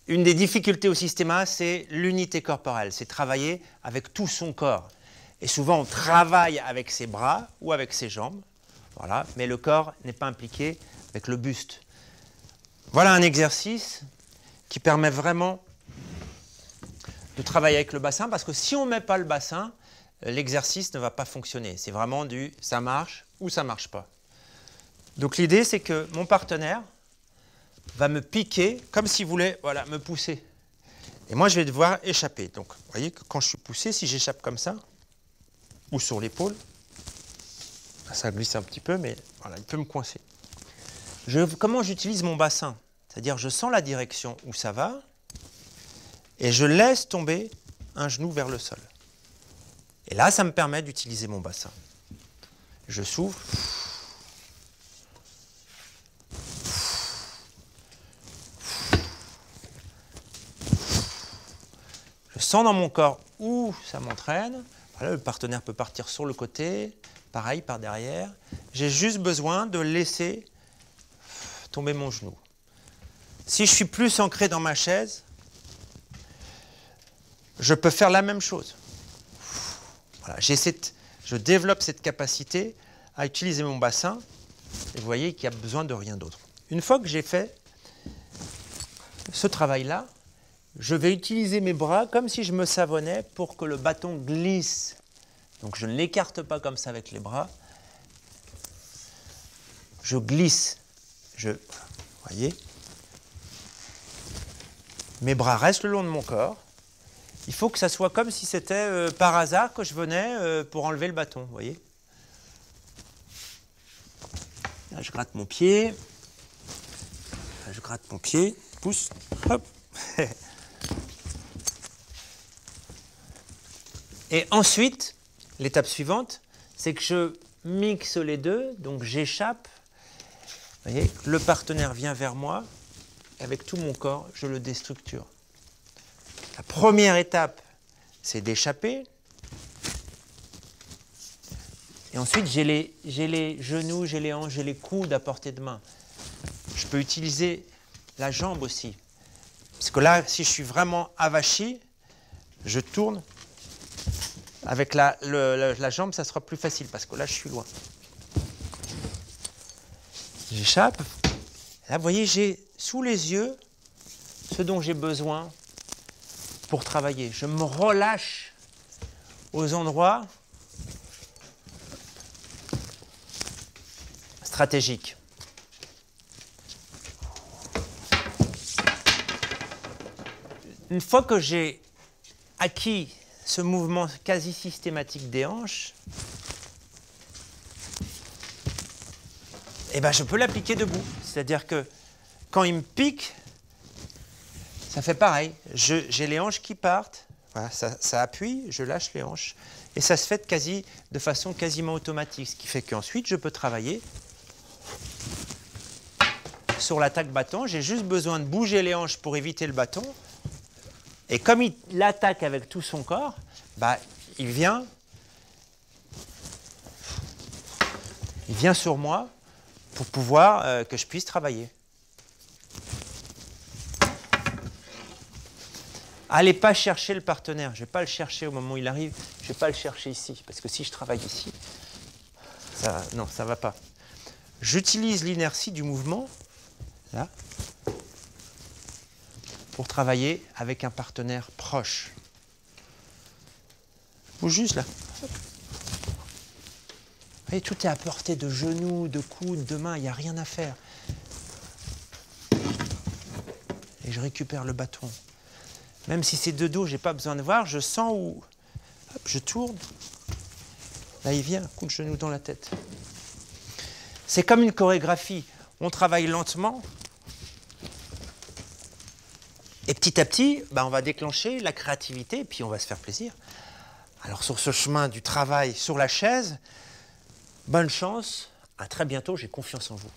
Une des difficultés au système A, c'est l'unité corporelle, c'est travailler avec tout son corps. Et souvent, on travaille avec ses bras ou avec ses jambes, voilà, mais le corps n'est pas impliqué avec le buste. Voilà un exercice qui permet vraiment de travailler avec le bassin, parce que si on ne met pas le bassin, l'exercice ne va pas fonctionner. C'est vraiment du ça marche ou ça ne marche pas. Donc l'idée, c'est que mon partenaire va me piquer comme s'il voulait voilà, me pousser. Et moi, je vais devoir échapper. Donc, vous voyez que quand je suis poussé, si j'échappe comme ça, ou sur l'épaule, ça glisse un petit peu, mais voilà, il peut me coincer. Comment j'utilise mon bassin? C'est-à-dire, je sens la direction où ça va, et je laisse tomber un genou vers le sol. Et là, ça me permet d'utiliser mon bassin. Je souffle. Je sens dans mon corps où ça m'entraîne. Voilà, le partenaire peut partir sur le côté, pareil par derrière. J'ai juste besoin de laisser tomber mon genou. Si je suis plus ancré dans ma chaise, je peux faire la même chose. Voilà, je développe cette capacité à utiliser mon bassin. Et vous voyez qu'il n'y a besoin de rien d'autre. Une fois que j'ai fait ce travail-là, je vais utiliser mes bras comme si je me savonnais pour que le bâton glisse. Donc je ne l'écarte pas comme ça avec les bras. Je glisse. Vous voyez? Mes bras restent le long de mon corps. Il faut que ça soit comme si c'était par hasard que je venais pour enlever le bâton. Vous voyez? Là, je gratte mon pied. Là, je gratte mon pied. Pousse. Hop. Et ensuite, l'étape suivante, c'est que je mixe les deux, donc j'échappe. Vous voyez, le partenaire vient vers moi, et avec tout mon corps, je le déstructure. La première étape, c'est d'échapper. Et ensuite, j'ai les genoux, j'ai les hanches, j'ai les coudes à portée de main. Je peux utiliser la jambe aussi. Parce que là, si je suis vraiment avachi, je tourne. Avec la jambe, ça sera plus facile parce que là, je suis loin. J'échappe. Là, vous voyez, j'ai sous les yeux ce dont j'ai besoin pour travailler. Je me relâche aux endroits stratégiques. Une fois que j'ai acquis ce mouvement quasi systématique des hanches, eh ben, je peux l'appliquer debout. C'est-à-dire que quand il me pique, ça fait pareil. J'ai les hanches qui partent, voilà, ça appuie, je lâche les hanches. Et ça se fait de façon quasiment automatique, ce qui fait qu'ensuite, je peux travailler sur l'attaque bâton. J'ai juste besoin de bouger les hanches pour éviter le bâton. Et comme il attaque avec tout son corps, bah, il vient sur moi pour pouvoir que je puisse travailler. Allez pas chercher le partenaire. Je ne vais pas le chercher au moment où il arrive. Je ne vais pas le chercher ici. Parce que si je travaille ici, non, ça ne va pas. J'utilise l'inertie du mouvement, là, pour travailler avec un partenaire proche. Ou juste là. Vous voyez, tout est à portée de genoux, de coudes, de mains, il n'y a rien à faire. Et je récupère le bâton. Même si c'est de dos, je n'ai pas besoin de voir, je sens où... Hop, je tourne. Là, il vient, coup de genou dans la tête. C'est comme une chorégraphie. On travaille lentement. Et petit à petit, on va déclencher la créativité et puis on va se faire plaisir. Alors sur ce chemin du travail sur la chaise, bonne chance, à très bientôt, j'ai confiance en vous.